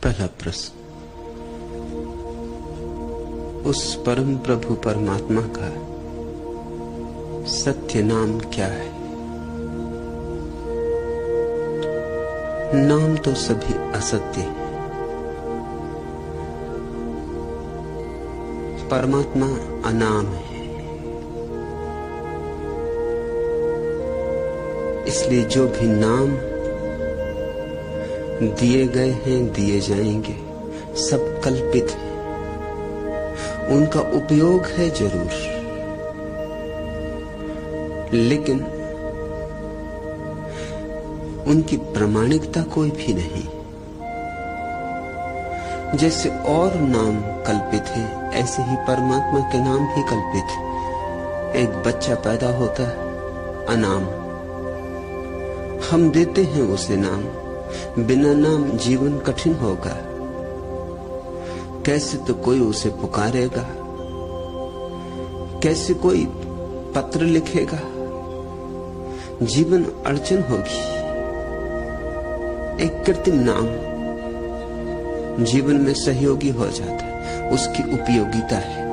पहला प्रश्न, उस परम प्रभु परमात्मा का सत्य नाम क्या है? नाम तो सभी असत्य है। परमात्मा अनाम है, इसलिए जो भी नाम दिए गए हैं, दिए जाएंगे, सब कल्पित है। उनका उपयोग है जरूर, लेकिन उनकी प्रामाणिकता कोई भी नहीं। जैसे और नाम कल्पित है, ऐसे ही परमात्मा के नाम भी कल्पित है। एक बच्चा पैदा होता है अनाम, हम देते हैं उसे नाम। बिना नाम जीवन कठिन होगा। कैसे तो कोई उसे पुकारेगा, कैसे कोई पत्र लिखेगा, जीवन अड़चन होगी। एक कृत्रिम नाम जीवन में सहयोगी हो जाता है, उसकी उपयोगिता है।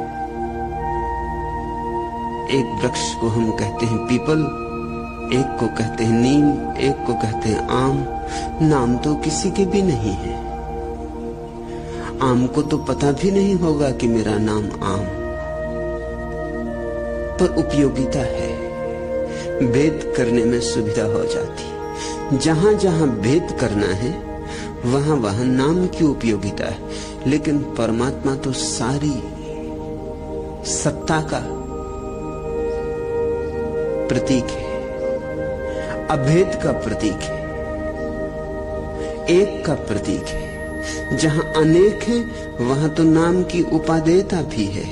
एक वृक्ष को हम कहते हैं पीपल, एक को कहते हैं नीम, एक को कहते हैं आम। नाम तो किसी के भी नहीं है। आम को तो पता भी नहीं होगा कि मेरा नाम आम, पर उपयोगिता है। भेद करने में सुविधा हो जाती। जहां जहां भेद करना है, वहां वहां नाम की उपयोगिता है। लेकिन परमात्मा तो सारी सत्ता का प्रतीक है, अभेद का प्रतीक है, एक का प्रतीक है। जहां अनेक है, वहां तो नाम की उपादेयता भी है।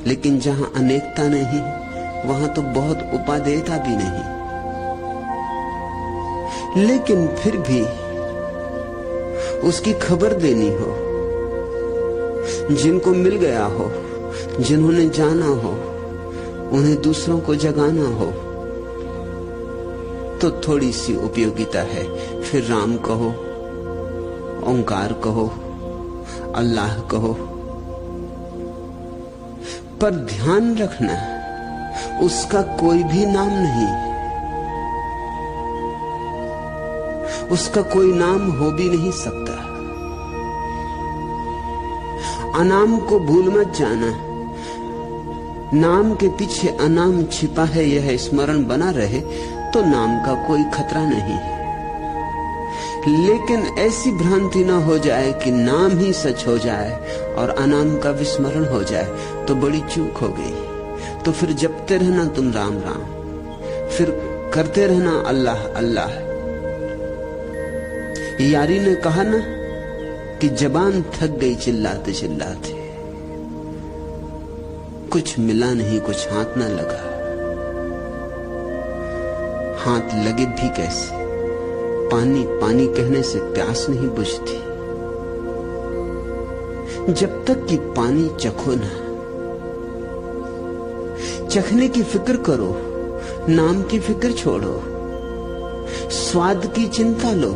लेकिन जहां अनेकता नहीं, वहां तो बहुत उपादेयता भी नहीं। लेकिन फिर भी उसकी खबर देनी हो, जिनको मिल गया हो, जिन्होंने जाना हो, उन्हें दूसरों को जगाना हो, तो थोड़ी सी उपयोगिता है। फिर राम कहो, ओंकार कहो, अल्लाह कहो, पर ध्यान रखना उसका कोई भी नाम नहीं, उसका कोई नाम हो भी नहीं सकता। अनाम को भूल मत जाना। नाम के पीछे अनाम छिपा है, यह स्मरण बना रहे तो नाम का कोई खतरा नहीं। लेकिन ऐसी भ्रांति ना हो जाए कि नाम ही सच हो जाए और अनाम का विस्मरण हो जाए, तो बड़ी चूक हो गई। तो फिर जपते रहना तुम राम राम, फिर करते रहना अल्लाह अल्लाह। यारी ने कहा ना कि जबान थक गई चिल्लाते चिल्लाते, कुछ मिला नहीं, कुछ हाथ ना लगा। हाथ लगे भी कैसे? पानी पानी कहने से प्यास नहीं बुझती। जब तक कि पानी चखो ना, चखने की फिक्र करो, नाम की फिक्र छोड़ो, स्वाद की चिंता लो।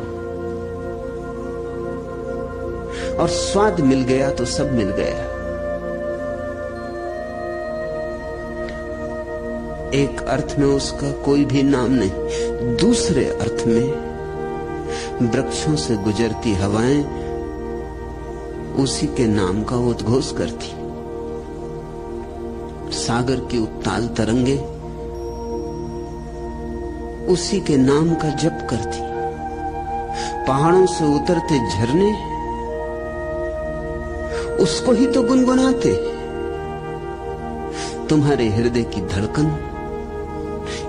और स्वाद मिल गया तो सब मिल गया। एक अर्थ में उसका कोई भी नाम नहीं, दूसरे अर्थ में वृक्षों से गुजरती हवाएं उसी के नाम का उद्घोष करती। सागर की उत्ताल तरंगे उसी के नाम का जप करती। पहाड़ों से उतरते झरने उसको ही तो गुनगुनाते। तुम्हारे हृदय की धड़कन,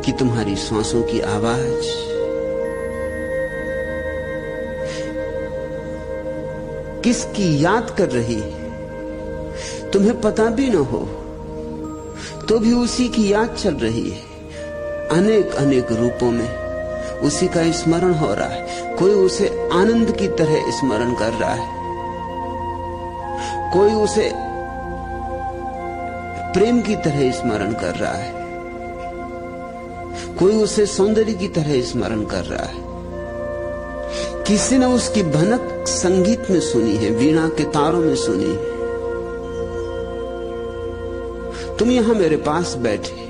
कि तुम्हारी सांसों की आवाज, किसकी याद कर रही है तुम्हें पता भी न हो, तो भी उसी की याद चल रही है। अनेक अनेक रूपों में उसी का स्मरण हो रहा है। कोई उसे आनंद की तरह स्मरण कर रहा है, कोई उसे प्रेम की तरह स्मरण कर रहा है, कोई उसे सौंदर्य की तरह स्मरण कर रहा है, किसी ने उसकी भनक संगीत में सुनी है, वीणा के तारों में सुनी है। तुम यहां मेरे पास बैठे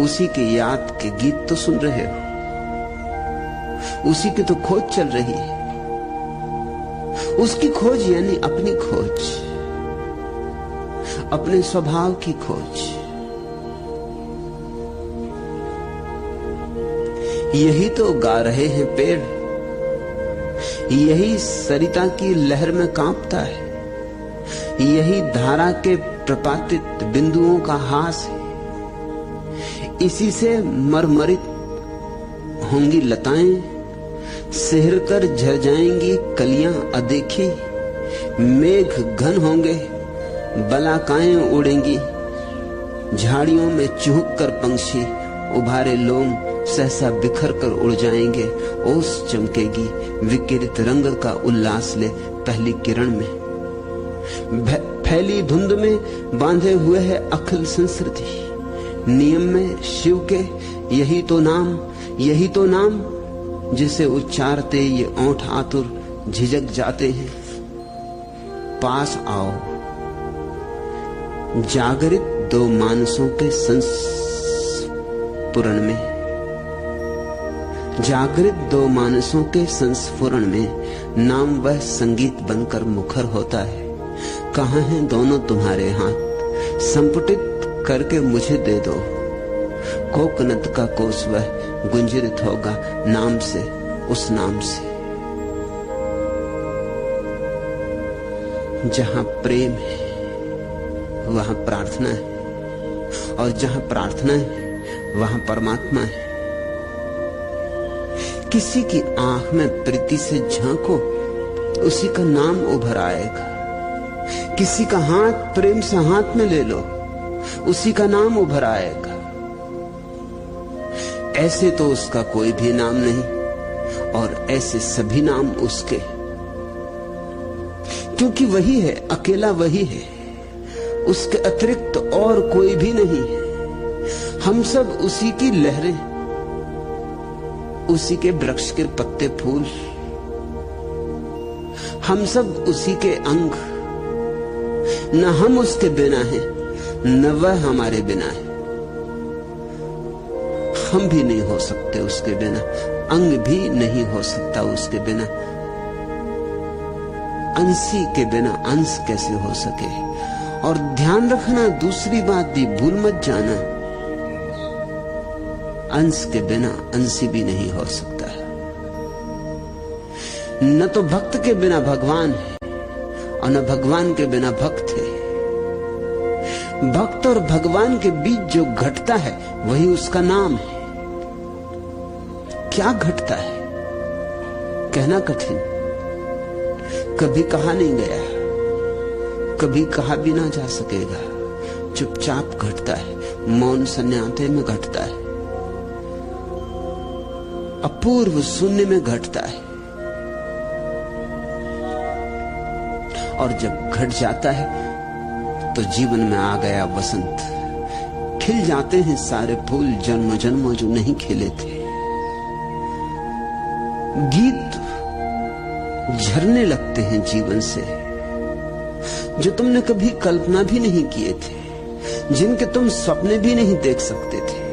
उसी की याद के गीत तो सुन रहे हो, उसी की तो खोज चल रही है। उसकी खोज यानी अपनी खोज, अपने स्वभाव की खोज। यही तो गा रहे हैं पेड़, यही सरिता की लहर में कांपता है, यही धारा के प्रपातित बिंदुओं का हास है। इसी से मरमरित होंगी लताएं, सिहर कर झर जाएंगी कलियां अदेखी। मेघ घन होंगे, बलाकाएं उड़ेंगी, झाड़ियों में चुहक कर पंछी उभारे लोम सहसा बिखर कर उड़ जाएंगे। ओस चमकेगी, विकिरित रंग का उल्लास ले पहली किरण में। फैली धुंध में बांधे हुए है अखिल संस्कृति, नियम में शिव के यही तो नाम, यही तो नाम जिसे उच्चारते ये ओंठ आतुर झिझक जाते हैं। पास आओ, जागरित दो मानसों के संस्फुरण में, जागृत दो मानसों के संस्फुरण में नाम वह संगीत बनकर मुखर होता है। कहाँ हैं दोनों तुम्हारे हाथ, संपुटित करके मुझे दे दो। कोकनत का कोस वह गुंजरित होगा नाम से, उस नाम से। जहां प्रेम है वहां प्रार्थना है, और जहां प्रार्थना है वहां परमात्मा है। किसी की आंख में प्रीति से झांको, उसी का नाम उभर आएगा। किसी का हाथ प्रेम से हाथ में ले लो, उसी का नाम उभर आएगा। ऐसे तो उसका कोई भी नाम नहीं, और ऐसे सभी नाम उसके, क्योंकि वही है, अकेला वही है, उसके अतिरिक्त और कोई भी नहीं है। हम सब उसी की लहरें, उसी के वृक्ष के पत्ते फूल, हम सब उसी के अंग। न हम उसके बिना हैं, न वह हमारे बिना है। हम भी नहीं हो सकते उसके बिना, अंग भी नहीं हो सकता उसके बिना। अंशी के बिना अंश कैसे हो सके। और ध्यान रखना, दूसरी बात भी भूल मत जाना, अंश के बिना अंशी भी नहीं हो सकता। न तो भक्त के बिना भगवान है, और न भगवान के बिना भक्त है। भक्त और भगवान के बीच जो घटता है वही उसका नाम है। क्या घटता है कहना कठिन, कभी कहा नहीं गया, कभी कहा भी ना जा सकेगा। चुपचाप घटता है, मौन सन्नाटे में घटता है, अपूर्व शून्य में घटता है। और जब घट जाता है तो जीवन में आ गया वसंत। खिल जाते हैं सारे फूल जन्मों जन्मों जो नहीं खिले थे। गीत झरने लगते हैं जीवन से, जो तुमने कभी कल्पना भी नहीं किए थे, जिनके तुम सपने भी नहीं देख सकते थे।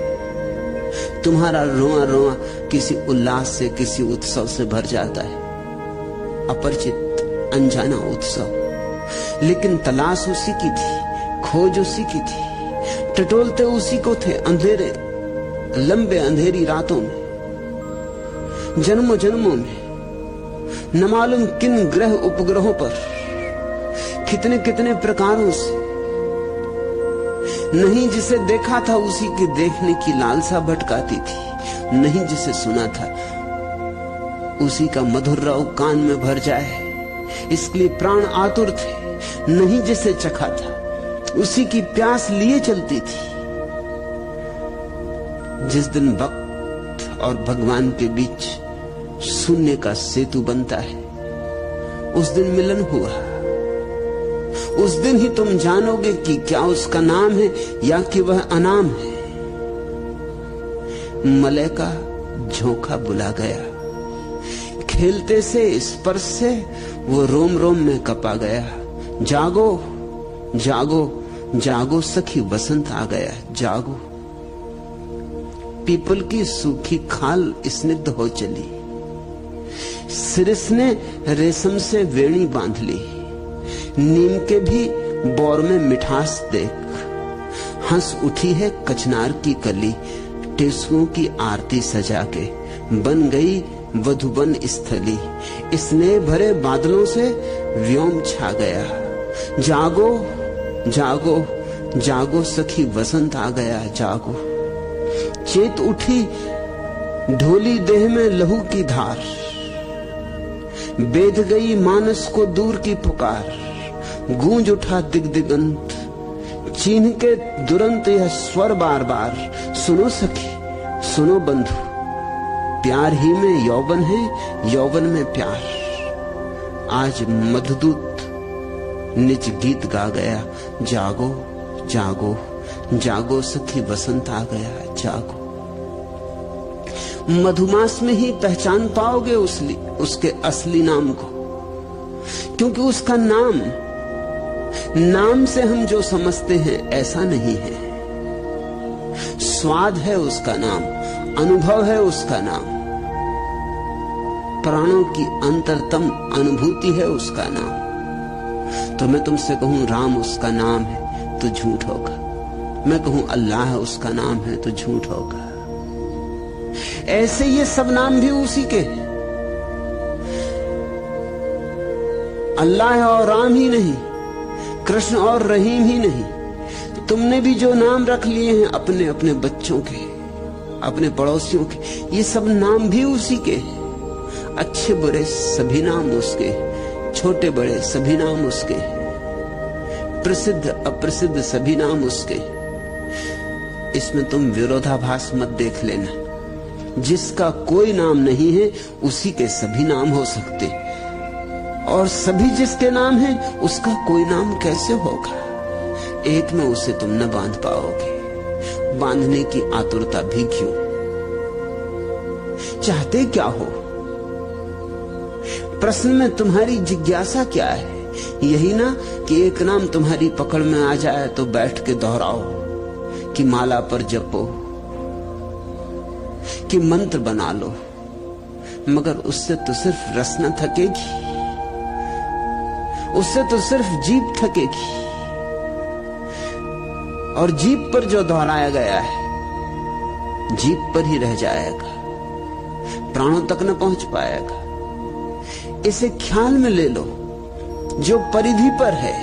तुम्हारा रोआ रोआ किसी उल्लास से, किसी उत्सव से भर जाता है, अपरिचित अनजाना उत्सव। लेकिन तलाश उसी की थी, खोज उसी की थी, टटोलते उसी को थे अंधेरे लंबे अंधेरी रातों में, जन्मों जन्मों में, न मालूम किन ग्रह उपग्रहों पर, कितने कितने प्रकारों से। नहीं जिसे देखा था उसी के देखने की लालसा भटकाती थी, नहीं जिसे सुना था उसी का मधुर रव कान में भर जाए इसके लिए प्राण आतुर थे। नहीं जिसे चखा था उसी की प्यास लिए चलती थी। जिस दिन भक्त और भगवान के बीच शून्य का सेतु बनता है, उस दिन मिलन हुआ। उस दिन ही तुम जानोगे कि क्या उसका नाम है या कि वह अनाम है। मलय का झोंका बुला गया, खेलते से स्पर्श से वो रोम रोम में कपा गया। जागो जागो जागो सखी वसंत आ गया, जागो। पीपल की सूखी खाल स्निग्ध हो चली, सिरिस ने रेशम से वेणी बांध ली। नीम के भी बौर में मिठास देख, हंस उठी है कचनार की कली। टेसुओं की आरती सजा के बन गई वधुवन स्थली। स्नेह भरे बादलों से व्योम छा गया। जागो जागो जागो सखी वसंत आ गया, जागो। चेत उठी ढोली देह में लहू की धार, बेध गई मानस को दूर की पुकार। गूंज उठा दिगदिगंत, चीन्ह के दुरंत यह स्वर बार बार। सुनो सखी सुनो बंधु, प्यार ही में यौवन है, यौवन में प्यार। आज मधुदूत निज गीत गा गया। जागो जागो जागो सखी वसंत आ गया, जागो। मधुमास में ही पहचान पाओगे उसके असली नाम को, क्योंकि उसका नाम से हम जो समझते हैं ऐसा नहीं है। स्वाद है उसका नाम, अनुभव है उसका नाम, प्राणों की अंतरतम अनुभूति है उसका नाम। तो मैं तुमसे कहूं राम उसका नाम है तो झूठ होगा, मैं कहूं अल्लाह उसका नाम है तो झूठ होगा। ऐसे ये सब नाम भी उसी के, अल्लाह और राम ही नहीं, कृष्ण और रहीम ही नहीं। तुमने भी जो नाम रख लिए हैं अपने अपने बच्चों के, अपने पड़ोसियों के, ये सब नाम भी उसी के। अच्छे बुरे सभी नाम उसके, छोटे बड़े सभी नाम उसके, प्रसिद्ध अप्रसिद्ध सभी नाम उसके। इसमें तुम विरोधाभास मत देख लेना। जिसका कोई नाम नहीं है उसी के सभी नाम हो सकते, और सभी जिसके नाम है उसका कोई नाम कैसे होगा? एक में उसे तुम न बांध पाओगे। बांधने की आतुरता भी क्यों? चाहते क्या हो? प्रश्न में तुम्हारी जिज्ञासा क्या है? यही ना कि एक नाम तुम्हारी पकड़ में आ जाए तो बैठ के दोहराओ, कि माला पर जपो, कि मंत्र बना लो, मगर उससे तो सिर्फ रसना थकेगी, उससे तो सिर्फ जीभ थकेगी। और जीभ पर जो दोहराया गया है जीभ पर ही रह जाएगा, प्राणों तक न पहुंच पाएगा। इसे ख्याल में ले लो, जो परिधि पर है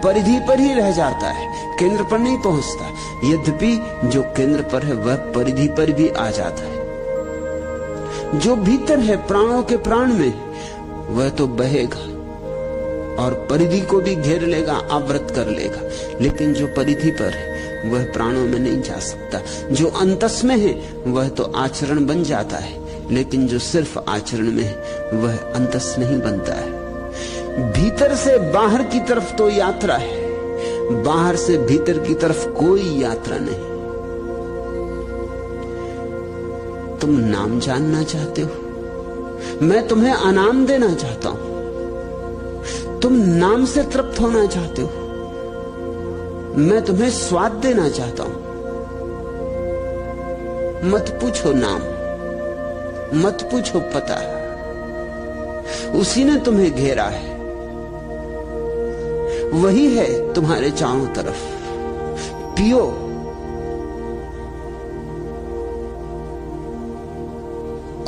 परिधि पर ही रह जाता है, केंद्र पर नहीं पहुंचता। यद्यपि जो केंद्र पर है वह परिधि पर भी आ जाता है। जो भीतर है प्राणों के प्राण में वह तो बहेगा और परिधि को भी घेर लेगा, आवृत कर लेगा, लेकिन जो परिधि पर है वह प्राणों में नहीं जा सकता। जो अंतस में है वह तो आचरण बन जाता है, लेकिन जो सिर्फ आचरण में है वह अंतस नहीं बनता है। भीतर से बाहर की तरफ तो यात्रा है, बाहर से भीतर की तरफ कोई यात्रा नहीं। तुम नाम जानना चाहते हो, मैं तुम्हें अनाम देना चाहता हूं। तुम नाम से तृप्त होना चाहते हो, मैं तुम्हें स्वाद देना चाहता हूं। मत पूछो नाम, मत पूछो पता, उसी ने तुम्हें घेरा है, वही है तुम्हारे चारों तरफ। पियो,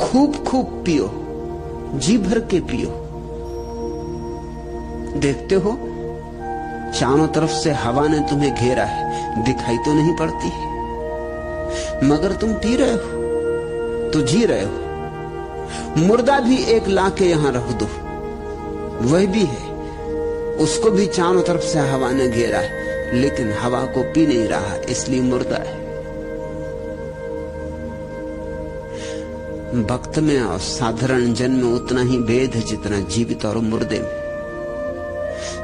खूब खूब पियो, जी भर के पियो। देखते हो चारों तरफ से हवा ने तुम्हें घेरा है, दिखाई तो नहीं पड़ती है, मगर तुम पी रहे हो तो जी रहे हो। मुर्दा भी एक लाके यहां रख दो, वह भी है, उसको भी चारों तरफ से हवा ने घेरा है, लेकिन हवा को पी नहीं रहा, इसलिए मुर्दा है। भक्त में और साधारण जन में उतना ही भेद है जितना जीवित और मुर्दे में।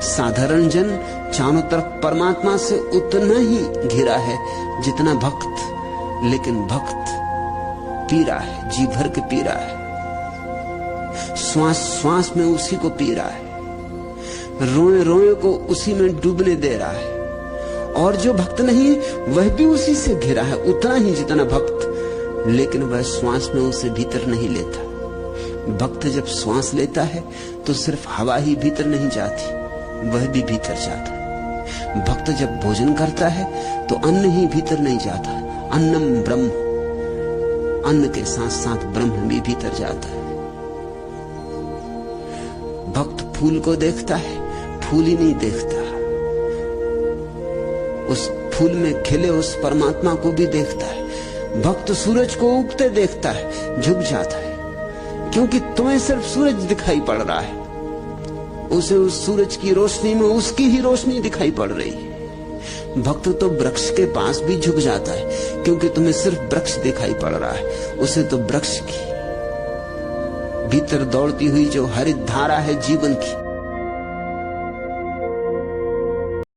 साधारण जन चारों तरफ परमात्मा से उतना ही घिरा है जितना भक्त, लेकिन भक्त पी रहा है, जी भर के पी रहा है। श्वास श्वास में उसी को पी रहा है, रोए रोए को उसी में डूबने दे रहा है। और जो भक्त नहीं वह भी उसी से घिरा है, उतना ही जितना भक्त, लेकिन वह श्वास में उसे भीतर नहीं लेता। भक्त जब श्वास लेता है तो सिर्फ हवा ही भीतर नहीं जाती, वह भी भीतर जाता है। भक्त जब भोजन करता है तो अन्न ही भीतर नहीं जाता, अन्नम ब्रह्म, अन्न के साथ साथ ब्रह्म भी भीतर जाता है। भक्त फूल को देखता है, फूल ही नहीं देखता, उस फूल में खिले उस परमात्मा को भी देखता है। भक्त सूरज को उगते देखता है, झुक जाता है, क्योंकि तुम्हें सिर्फ सूरज दिखाई पड़ रहा है, उसे उस सूरज की रोशनी में उसकी ही रोशनी दिखाई पड़ रही है। भक्त तो वृक्ष के पास भी झुक जाता है, क्योंकि तुम्हें सिर्फ वृक्ष दिखाई पड़ रहा है, उसे तो वृक्ष की भीतर दौड़ती हुई जो हरित धारा है जीवन की,